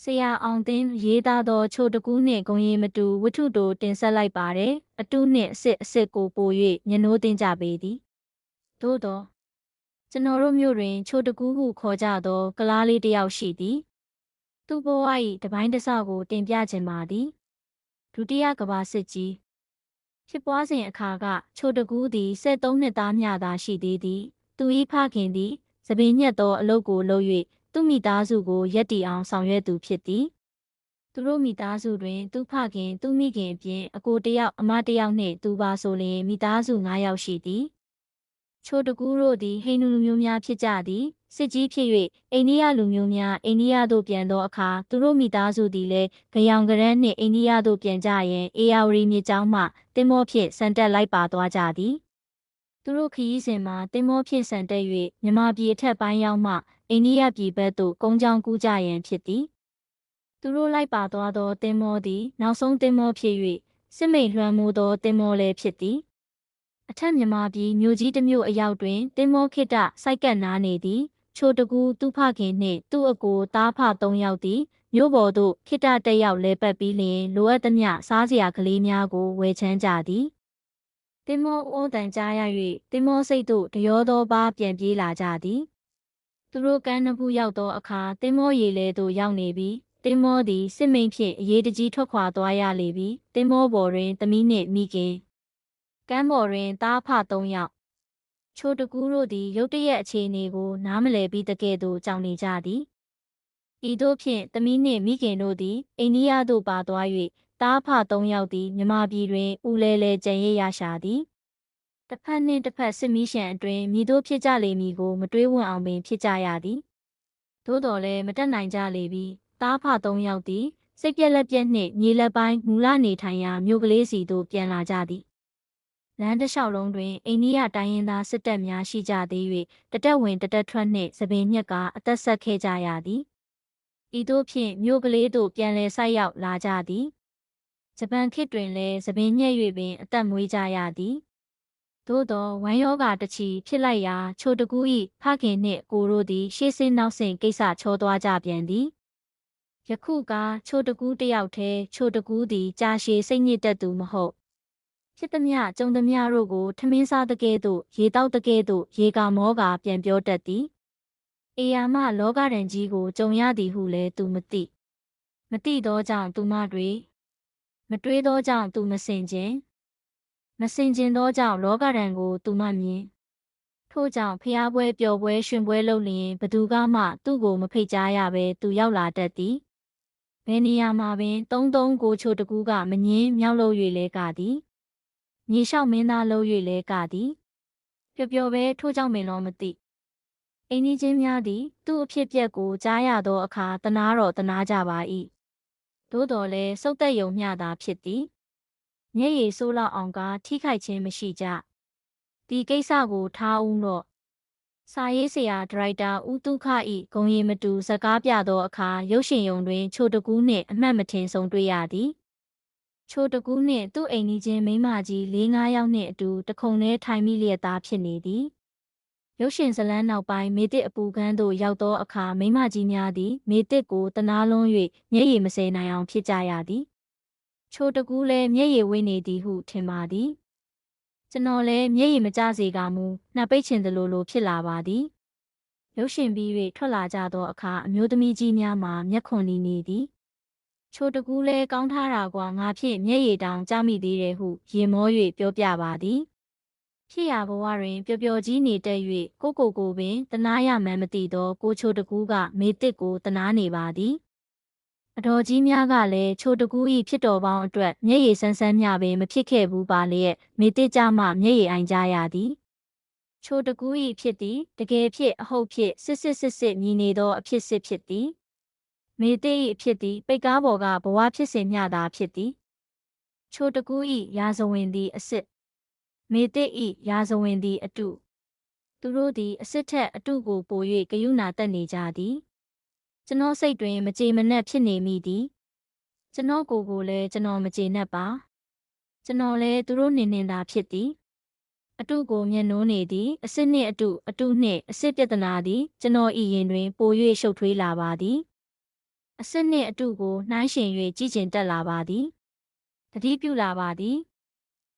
ဆရာအောင်သိန်းရေးသားသောချိုတကူးနှင့်ဂုံရီမတူဝတ္ထုတို့တင်ဆက်လိုက်ပါတယ်အတုနှင့်အစ်ကိုပို၍ညနိုးသိမ်းကြပေသည်သို့သောကျွန်တော်တို့မြို့တွင်ချိုတကူးဟုခေါ်ကြသောကလားလေးတစ်ယောက်ရှိသည်သူ့ဘဝ၏တပိုင်းတစ်စကိုတင်ပြခြင်းပါသည်ဒုတိယကမ္ဘာစစ်ကြီးဖြစ်ပွားစဉ်အခါကချိုတကူးသည်73နှစ်သားမျှသာရှိသေးသည်သူ၏ဖခင်သည်သပင်ညက်သောအလုပ်ကိုလုပ်၍သူမိသားစုကိုရက်တည်အောင်ဆောင်ရွက်သူဖြစ်သည်သူတို့မိသားစုတွင်သူဖခင်သူမိခင်အပြင်အကိုတစ်ယောက်အမတစ်ယောက်နှင့်သူပါဆိုလျှင်မိသားစု9ယောက်ရှိသည်ချိုတကူးတို့သည်ဟိန္ဒူလူမျိုးများဖြစ်ကြသည်စစ်ကြီးဖြစ်၍အိန္ဒိယလူမျိုးများအိန္ဒိယသို့ပြန်သောအခါသူတို့မိသားစုသည်လည်းကြောင်ကရန်းနှင့်အိန္ဒိယသို့ပြန်ကြရန်အေယာဝတီမြစ်ကြောင်းမှသင်္ဘောဖြင့်ဆန်တက်လိုက်ပါသွားကြသည်သူတို့ခရီးစဉ်မှာသင်္ဘောဖြင့်ဆန်တက်၍မြန်မာပြည်အထက်ပိုင်းရောက်မှအိန္ဒိယပြည်ဘက်သို့ကုန်းကြောင်းကူးကြရန်ဖြစ်သည်သူတို့လိုက်ပါသွားသောသင်္ဘောသည်နောက်ဆုံးသင်္ဘောဖြစ်၍စစ်မိန်လွှမ်းမိုးသောသင်္ဘောလည်းဖြစ်သည်အထက်မြန်မာပြည်မြို့ကြီးတစ်မြို့အရောက်တွင်သင်္ဘောခိတစိုက်ကပ်နားနေသည်ချိုတကူသူဖခင်နှင့်သူ့အကိုသားဖ3ယောက်သည်မြို့ပေါ်သို့ခိတတက်ရောက်လဲပတ်ပြီးလျှင်လိုအပ်သမျှစားစရာကလေးများကိုဝယ်ချမ်းကြသည်သင်္ဘောအိုးတန်ကြားရ၍သင်္ဘောစိတ်သို့တရောသောပါပြန်ပြေးလာကြသည်သူတို့ကမ်းနဖူးရောက်သောအခါသင်္ဘောရေလဲသို့ရောက်နေပြီးသင်္ဘောသည်စစ်မိန်ဖြင့်အရေးတကြီးထွက်ခွာသွားရလေပြီသင်္ဘောပေါ်တွင်သမီးနှင့်မိခင်ကမ်းပေါ်တွင်သားဖ3ယောက်ချိုတကူးတို့သည်ရုတ်တရက်အခြေအနေကိုနားမလည်ပြီးတကယ်သို့ကြောင်နေကြသည်ဤသို့ဖြင့်သမီးနှင့်မိခင်တို့သည်အိန္ဒိယသို့ပါသွား၍သားဖ3ယောက်သည်မြန်မာပြည်တွင်ဦးလဲလဲကြံရရရှာသည်တစ်ဖက်နှင့်တစ်ဖက်စစ်မီးရှံအတွင်မိတို့ဖြစ်ကြလေမည်ကိုမတွေးဝံ့အောင်ပင်ဖြစ်ကြရသည်သို့တော်လည်းမတက်နိုင်ကြလေပြီသားဖ3ယောက်သည်စိတ်ပြက်လက်ပြက်နှင့်မြေလက်ပိုင်းမူလနေထိုင်ရာမြို့ကလေးစီသို့ပြန်လာကြသည်လမ်းတစ်လျှောက်လုံးတွင်အိန္ဒိယတိုင်းရင်းသားစစ်တပ်များရှိကြသေး၍တတက်ဝင်တတက်ထွက်နှင့်သပင်ညက်ကအသက်ဆက်ခဲ့ကြရသည်ဤသို့ဖြင့်မြို့ကလေးသို့ပြန်လည်ဆိုက်ရောက်လာကြသည်ဂျပန်ခေတ်တွင်လည်းသပင်ညက်၍ပင်အသက်မွေးကြရသည်သို့သောဝမ်းယောဂါတချီဖြစ်လိုက်ရာချိုတကူး၏ဖခင်နှင့်ကိုတို့သည်ရှေ့ဆင်းနောက်ဆင်ကိစ္စချောသွားကြပြန်သည်ယခုကချိုတကူးတယောက်တည်းချိုတကူးသည်ကြာရှည်စိတ်ညစ်တတ်သူမဟုတ်ဖြစ်သမျှကြုံသမျှတို့ကိုထမင်းစားတကဲ့သို့ရေတောက်တကဲ့သို့ရေကာမောကာပြန်ပြောတတ်သည်အေယာမလောကဒဏ်ကြီးကိုကြုံရသည်ဟုလည်းသူမသိသောကြောင့်သူမတွေမတွေးသောကြောင့်သူမစင်ခြင်းသောကြောင့်လောကဒဏ်ကိုသူမမြင်ထို့ကြောင့်ဖျားပွဲပျော်ပွဲရွှင်ပွဲလုပ်လျင်ဘသူကမှသူ့ကိုမဖိတ်ကြားရဘဲသူရောက်လာတတ်သည်ဘယ်နေရာမှာပင်သုံးကိုချိုတကူးကမငင်းမြောက်လို့၍လဲကသည်မြေလျှောက်မင်းသားလို့၍လဲကသည်ပျော်ပဲထို့ကြောင့်ပင်တော့မသိအိမ်ကြီးချင်းများသည်သူ့အဖြစ်ပြက်ကိုကြားရသောအခါတနာတော့တနာကြပါ၏သို့တော်လည်းစုတ်သက်ယုံမျှသာဖြစ်သည်မျက်ရည်ဆိုးလောက်အောင်ကထိခိုက်ခြင်းမရှိကြဒီကိစ္စကိုထားဦးတော့စာရေးဆရာဒရိုက်တာဦးတုခ၏ဂုံရီမတူဇကားပြသောအခါရုပ်ရှင်ရုံတွင်ချိုတကူးနှင့်အမှတ်မထင်ဆုံးတွေ့ရသည်ချိုတကူးနှင့်သူ့အိမ်ကြီးချင်းမိန်းမကြီး4-5ယောက်နှင့်အတူတခုံထဲထိုင်မိလျက်သားဖြစ်နေသည်ရုပ်ရှင်ဇလန်းနောက်ပိုင်းမေတစ်အပူခန်းသို့ရောက်သောအခါမိန်းမကြီးများသည်မေတစ်ကိုတနာလွန်း၍မျက်ရည်မစဲနိုင်အောင်ဖြစ်ကြရသည်ချိုတကူးလည်းမျက်ရည်ဝေးနေသည်ဟုထင်ပါသည်ကျွန်တော်လည်းမျက်ရည်မကျစေကမူနှပ်ပိတ်ချင်သလိုဖြစ်လာပါသည်ရုပ်ရှင်ပြီး၍ထွက်လာကြသောအခါအမျိုးသမီးကြီးများမှာမျက်ခွန်နီနေသည်ချိုတကူးလည်းကောင်းထားတာကွာငါဖြင့်မျက်ရည်တောင်ကျမိသေးတယ်ဟုရေမော၍ပြောပြပါသည်ဖြစ်ရာဘဝတွင်ပျော်ပျော်ကြီးနေတတ်၍ကိုပင်တနာရမှန်းမသိသောကိုချိုတကူးကမေတစ်ကိုတနာနေပါသည်အတော်ကြီးများကလည်းချိုတကူး၏ဖြစ်တော်ပေါင်းအတွက်မျက်ရည်ဆန်းဆန်းမျှပင်မဖြစ်ခဲ့ဘူးပါလျက်မေတစ်ကြမှမျက်ရည်အိုင်ကြရသည်ချိုတကူး၏ဖြစ်သည်တကယ်ဖြစ်အဟုတ်ဖြစ်စစ်မြည်နေသောအဖြစ်စစ်ဖြစ်သည်မေတစ်၏အဖြစ်သည်ပိတ်ကားပေါ်ကဘဝဖြစ်စဉ်မျှသာဖြစ်သည်ချိုတကူး၏ရာဇဝင်သည်အစစ်မေတစ်၏ရာဇဝင်သည်အတုသူတို့သည်အစစ်ထက်အတုကိုပို၍ဂယုဏတက်နေကြသည်ကျွန်တော်စိတ်တွင်မကြေမနက်ဖြစ်နေမိသည်ကျွန်တော်ကိုယ်လည်းကျွန်တော်မကြေနပ်ပါကျွန်တော်လည်းသူတို့နေသာဖြစ်သည် အတုကိုမျက်နှိုးနေသည်အစစ်နှင့်အတုနှင့်အစစ်ပြဿနာသည်ကျွန်တော်ဤရင်တွင်ပို၍ရှုပ်ထွေးလာပါသည်အစစ်နှင့်အတုကိုနှိုင်းယှဉ်၍ကြည်ကျင်တက်လာပါသည်တတိပြုလာပါသည်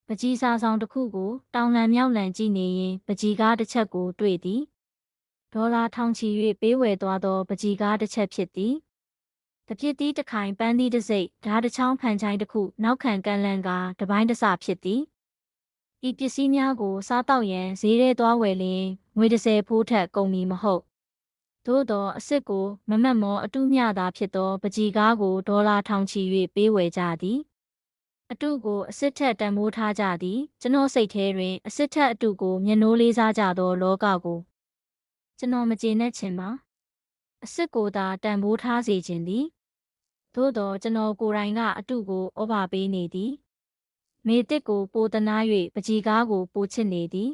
ပကြီးစာဆောင်တစ်ခုကိုတောင်လန်မြောက်လန်ကြည့်နေရင်ပကြီးကားတစ်ချက်ကိုတွေ့သည်ဒေါ်လာထောင်ချီ၍ပေးဝယ်သွားသောပကြီးကားတစ်ချက်ဖြစ်သည်တပြစ်သီးတစ်ခိုင်ပန်းသီးတစ်စိတ်ဓာတစ်ချောင်းဖန်ချိုင်းတစ်ခုနောက်ခံကန့်လန့်ကာတပိုင်းတစဖြစ်သည်ဤပစ္စည်းများကိုစားတော့ရန်ဈေးထဲသွားဝယ်လျင်ငွေ30ဖိုးထက်ကုန်မည်မဟုတ်သို့သောအစစ်ကိုမမတ်မောအတုမျှသာဖြစ်သောပကြီးကားကိုဒေါ်လာထောင်ချီ၍ပေးဝယ်ကြသည်အတုကိုအစစ်ထက်တန်ဖိုးထားကြသည်ကျွန်တော်စိတ်ထဲတွင်အစစ်ထက်အတုကိုမျက်နှိုးလေးစားကြသောလောကကိုကျွန်တော်မကျေနပ်ချင်ပါအစစ်ကိုသာတန်ဖိုးထားစေခြင်းသည်သို့သောကျွန်တော်ကိုယ်တိုင်ကအတုကိုဩဘာပေးနေသည်မေတစ်ကိုပိုတနာ၍ပကြီးကားကိုပိုချစ်နေသည်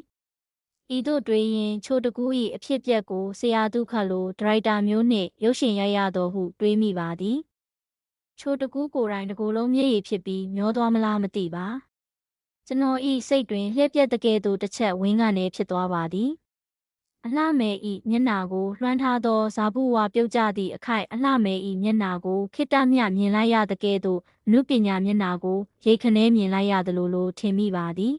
ဤသို့တွေးရင်ချိုတကူ၏အဖြစ်ပြက်ကိုဆရာသူခတ်လိုဒရိုက်တာမျိုးနှင့်ရုပ်ရှင်ရိုက်ရတော်ဟုတွေးမိပါသည်ချိုတကူကိုယ်တိုင်တကူလုံးမျက်ရည်ဖြစ်ပြီးမျောသွားမလားမသိပါကျွန်တော်ဤစိတ်တွင်လျှက်ပြက်တကယ်သို့တစ်ချက်ဝင်းကနေဖြစ်သွားပါသည်အလှမယ်ဤမျက်နာကိုလွှမ်းထားသောဇာဘူးဝါပြုတ်ကြသည့်အခိုက်အလှမယ်ဤမျက်နာကိုခိတ္တမြမြင်လိုက်ရတကယ်သို့နုပညာမျက်နာကိုရိတ်ခနဲမြင်လိုက်ရသလိုလိုထင်မိပါသည်